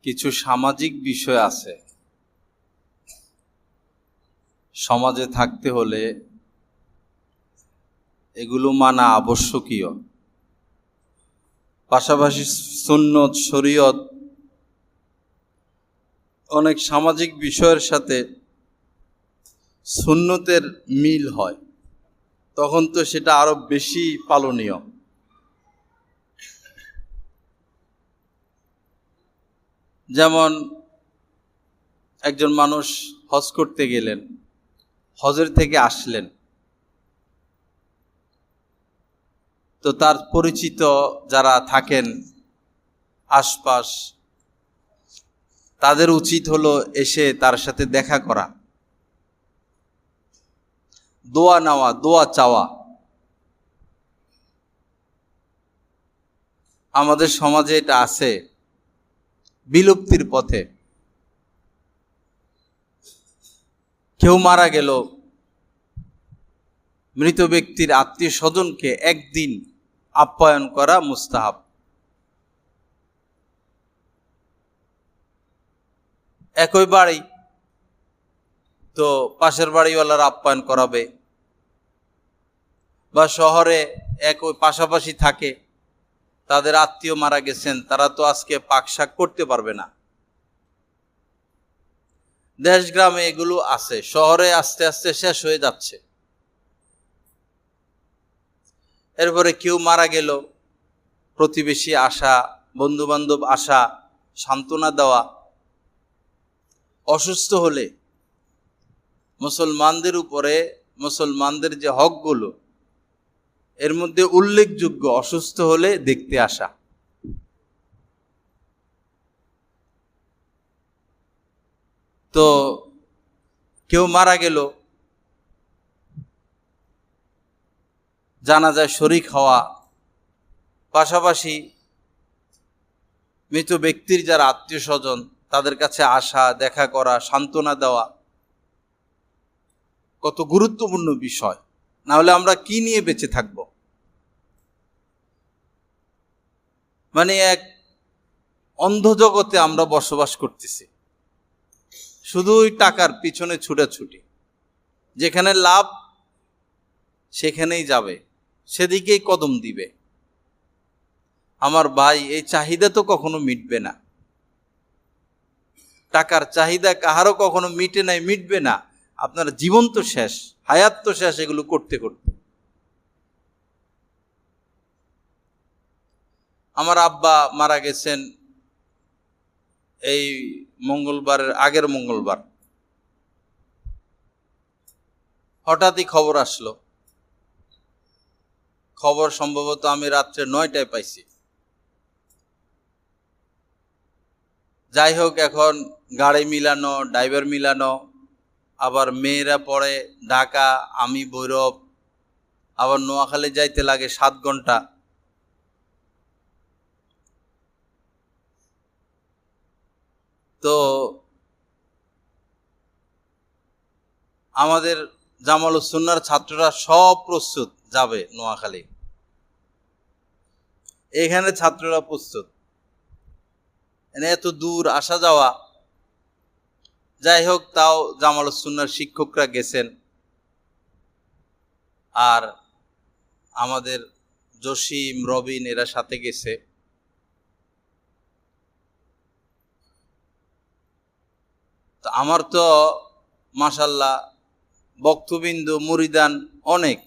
কিছু সামাজিক বিষয় আছে, সমাজে থাকতে হলে এগুলো মানা আবশ্যকীয়। পাশাপাশি সুন্নত শরীয়ত অনেক সামাজিক বিষয়ের সাথে সুন্নতের মিল হয়, তখন তো সেটা আরো বেশি পালনীয়। যেমন একজন মানুষ হজ করতে গেলেন, হজের থেকে আসলেন, তো তার পরিচিত যারা থাকেন আশপাশ, তাদের উচিত হলো এসে তার সাথে দেখা করা, দোয়া নেওয়া, দোয়া চাওয়া। আমাদের সমাজে এটা আছে, বিলুপ্তির পথে। কেউ মারা গেল, মৃত ব্যক্তির আত্মীয় স্বজনকে একদিন আপ্যায়ন করা মুস্তাহাব। একই বাড়ি, তো পাশের বাড়িওয়ালার আপ্যায়ন করাবে, বা শহরে একই পাশাপাশি থাকে, তাদের আত্মীয় মারা গেছেন, তারা তো আজকে পাকশাক করতে পারবে না। দেশ গ্রামে এগুলো আছে, শহরে আস্তে আস্তে শেষ হয়ে যাচ্ছে। এরপরে কেউ মারা গেল, প্রতিবেশী আসা, বন্ধু বান্ধব আসা, সান্ত্বনা দেওয়া। অসুস্থ হলে মুসলমানদের উপরে মুসলমানদের যে হকগুলো, এর মধ্যে উল্লেখযোগ্য অসুস্থ হলে দেখতে আসা। তো কেউ মারা গেল, জানাজায় শরীক হওয়া, পাশাপাশি মৃত ব্যক্তির যারা আত্মীয় স্বজন তাদের কাছে আসা, দেখা করা, সান্ত্বনা দেওয়া, কত গুরুত্বপূর্ণ বিষয়। না হলে আমরা কি নিয়ে বেঁচে থাকব? মানে এক অন্ধ জগতে আমরা বসবাস করতেছি, শুধুই টাকার পিছনে ছুটাছুটি। যেখানে লাভ সেখানেই যাবে, সেদিকেই কদম দিবে। আমার ভাই, এই চাহিদা তো কখনো মিটবে না। টাকার চাহিদা কাহারও কখনো মিটে নাই, মিটবে না। আপনার জীবন তো শেষ, হায়াত তো শেষ এগুলো করতে করতে। আমার আব্বা মারা গেছেন এই মঙ্গলবারের আগের মঙ্গলবার। হঠাৎই খবর আসলো, খবর সম্ভবত আমি রাত্রে 9টায় পাইছি। যাই হোক, এখন গাড়ি মিলানো, ড্রাইভার মিলানো, আবার মেয়েরা পড়ে ঢাকা, আমি ভৈরব, আবার নোয়াখালী যাইতে লাগে 7 ঘন্টা। তো আমাদের জামালুস সুন্নাহর ছাত্ররা সব প্রস্তুত যাবে নোয়াখালী, এখানে ছাত্ররা প্রস্তুত, এত দূর আসা যাওয়া। যাই হোক, তাও জামালুস সুন্নাহর শিক্ষকরা গেছেন, আর আমাদের জসিম, রবিন এরা সাথে গেছে। তো আমার তো মাশাআল্লাহ বক্তবিন্দু মুরিদান অনেক।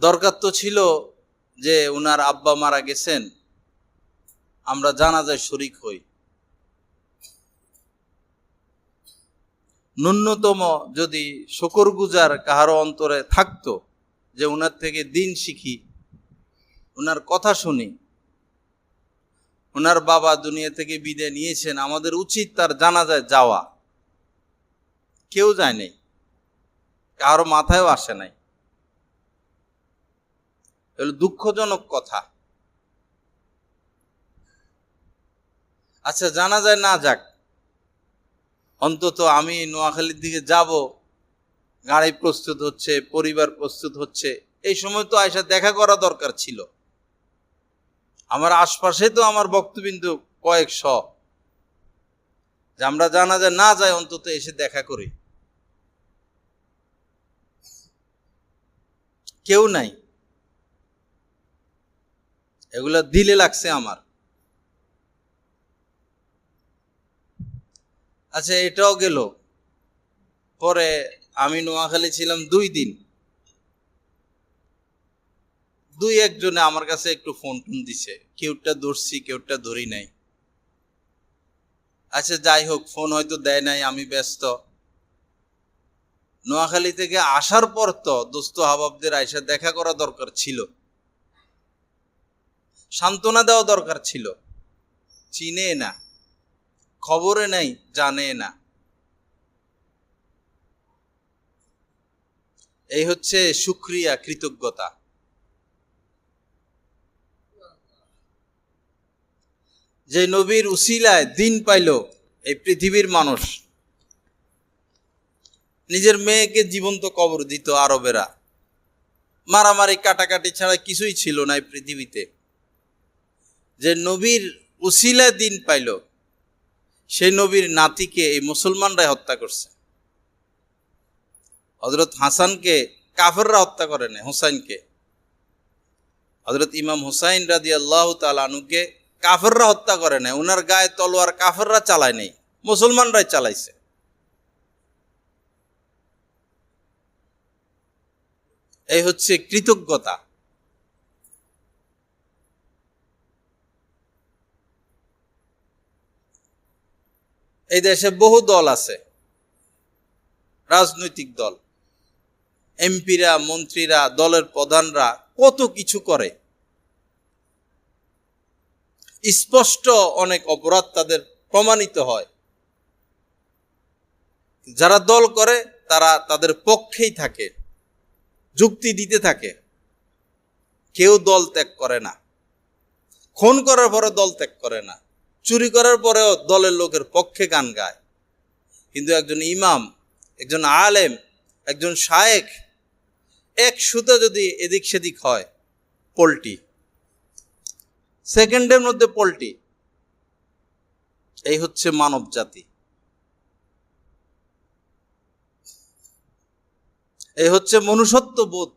দরকার তো ছিল যে উনার আব্বা মারা গেছেন, আমরা জানাজায় শরীক হই। ন্যূনতম যদি শুকরগুজার কাহারো অন্তরে থাকতো, যে উনার থেকে দিন শিখি, উনার কথা শুনি। উনার বাবা দুনিয়া থেকে বিদায় নিয়েছেন, আমাদের উচিত তার জানাজায় যাওয়া। কেউ যায় নাই, কারো মাথায়ও আসে নাই। এগুলো দুঃখজনক কথা। আচ্ছা, জানাজায় না যাক, অন্তত আমি নোয়াখালীর দিকে যাব, গাড়ি প্রস্তুত হচ্ছে, পরিবার প্রস্তুত হচ্ছে, এই সময় তো আয়সা দেখা করা দরকার ছিল। আমার আশপাশে তো আমার বক্তবিন্দু কয়েকশ, যে আমরা জানাজা না যাই অন্তত এসে দেখা করি, কেউ নাই। এগুলা দিলে লাগছে আমার। আচ্ছা, এটাও গেল। পরে আমি নোয়াখালী ছিলাম 2 দিন। 2-1 জনে আমার কাছে একটু ফোন টোন দিছে, কেউটা ধরছি কেউটা ধরি নাই। আচ্ছা যাই হোক, ফোন হয়তো দেয় নাই, আমি ব্যস্ত। নোয়াখালী থেকে আসার পর তো দোস্ত হাবাবদের আয়সা দেখা করা দরকার ছিল, সান্ত্বনা দেওয়া দরকার ছিল। চিনে না, খবরে নাই, জানে না। এই হচ্ছে শুকরিয়া, কৃতজ্ঞতা। যে নবীর উসিলায় দিন পাইল এই পৃথিবীর মানুষ, নিজের মেয়েকে জীবন্ত কবর দিত আরবেরা, মারামারি কাটাকাটি ছাড়া কিছুই ছিল না এই পৃথিবীতে। যে নবীর উসিলায় দিন পাইল, সেই নবীর নাতিকে এই মুসলমানরাই হত্যা করছে। হযরত হাসানকে কাফেররা হত্যা করে না, হুসাইনকে। হযরত ইমাম হুসাইন রাদিয়াল্লাহু তাআলা আনহুকে কাফেররা হত্যা করে না, ওনার গায়ে তলোয়ার কাফেররা চালায় নাই, মুসলমানরাই চালাইছে। এই হচ্ছে কৃতজ্ঞতা। এই দেশে বহু দল আছে, রাজনৈতিক দল, এমপিরা, মন্ত্রীরা, দলের প্রধানরা কত কিছু করে, স্পষ্ট অনেক অপরাধ তাদের প্রমাণিত হয়। যারা দল করে তারা তাদের পক্ষেই থাকে, যুক্তি দিতে থাকে। কেউ দল ত্যাগ করে না, খুন করার পরে দল ত্যাগ করে না, চুরি করার পরেও দলের লোকের পক্ষে গান গায়। কিন্তু একজন ইমাম, একজন আলেম, একজন শায়েখ, এক সুতা যদি এদিক সেদিক হয়, পল্টি, সেকেন্ডের মধ্যে পল্টি। এই হচ্ছে মানব জাতি, এই হচ্ছে মনুষ্যত্ব বোধ,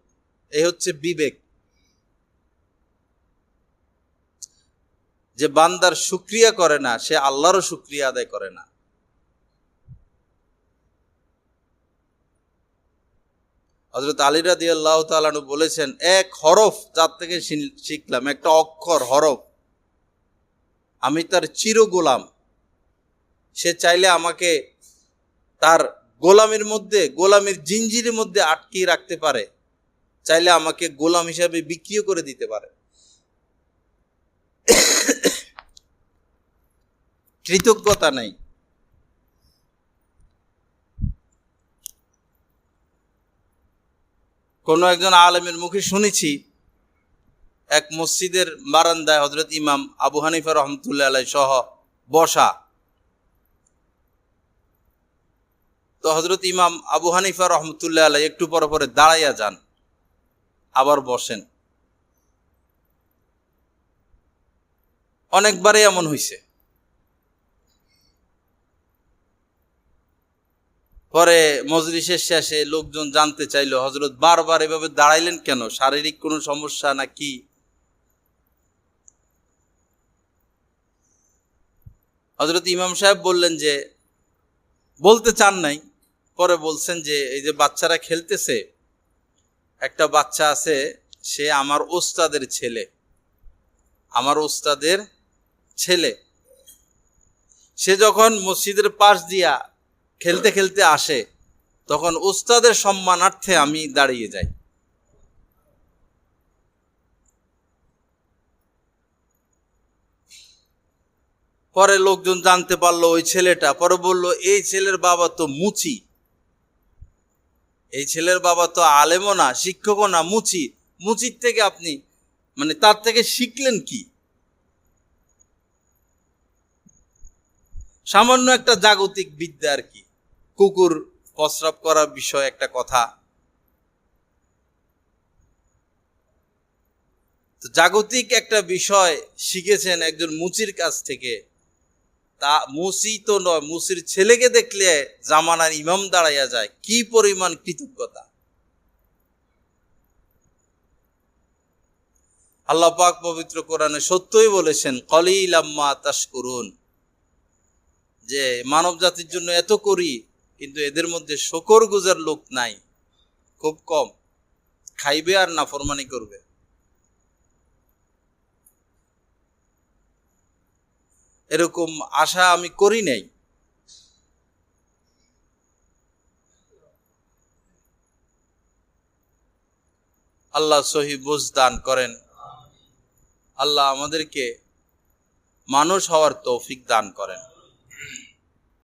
এই হচ্ছে বিবেক। যে বান্দার শুকরিয়া করে না, সে আল্লাহরও শুকরিয়া আদায় করে না। হযরত আলী রাদিয়াল্লাহু তাআলা আনহু বলেছেন, এক হরফ যার থেকে শিখলাম, একটা অক্ষর, হরফ, আমি তার চির গোলাম। সে চাইলে আমাকে তার গোলামের মধ্যে, গোলামের জিঞ্জিরের মধ্যে আটকিয়ে রাখতে পারে, চাইলে আমাকে গোলাম হিসাবে বিক্রিও করে দিতে পারে। কৃতজ্ঞতা নাই। কোনো একজন আলেমের মুখে শুনেছি, এক মসজিদের বারান্দায় হযরত ইমাম আবু হানিফা রহমতুল্লাহ আলাইহি সহ বসা। তো হযরত ইমাম আবু হানিফা রহমতুল্লাহ আলাইহি একটু পরে পরে দাঁড়াইয়া যান, আবার বসেন। অনেকবারই এমন হইছে। পরে মজলিসের শেষে লোকজন জানতে চাইল, হযরত বারবার এভাবে দাঁড়াইলেন কেন, শারীরিক কোনো সমস্যা নাকি? হযরত ইমাম সাহেব বললেন যে বলতে চান নাই। পরে বলছেন যে এই যে বাচ্চারা খেলতেছে, একটা বাচ্চা আছে, সে আমার ওস্তাদের ছেলে, আমার ওস্তাদের ছেলে। সে যখন মসজিদের পাশ দিয়া খেলতে খেলতে আসে, তখন ওস্তাদের সম্মানার্থে আমি দাঁড়িয়ে যাই। পরে লোকজন জানতে পারলো ওই ছেলেটা, পরে বলল এই ছেলের বাবা তো মুচি, এই ছেলের বাবা তো আলেমও না, শিক্ষকও না, মুচি। মুচির থেকে আপনি মানে তার থেকে শিখলেন কি? সামান্য একটা জাগতিক বিদ্যা আর কি, কুকুর প্রস্রাব করার বিষয় একটা কথা। তো জাগতিক একটা বিষয় শিখেছেন একজন মুচির কাছ থেকে, তা মুচি তো নয়, মুচির ছেলেকে দেখলে জামানার ইমাম দাঁড়াইয়া যায়, কি পরিমাণ কৃতজ্ঞতা। আল্লাহ পাক পবিত্র কোরআনে সত্যই বলেছেন, কলিলাম মা তাশকুরুন, যে মানব জাতির জন্য এত করি কিন্তু এদের মধ্যে শুকরগুজার লোক নাই, খুব কম, খাইবে আর নাফরমানি করবে। এরকম আশা আমি করি নাই। আল্লাহ সহি বুঝ দান করেন। আল্লাহ আমাদেরকে মানুষ হওয়ার তৌফিক দান করেন।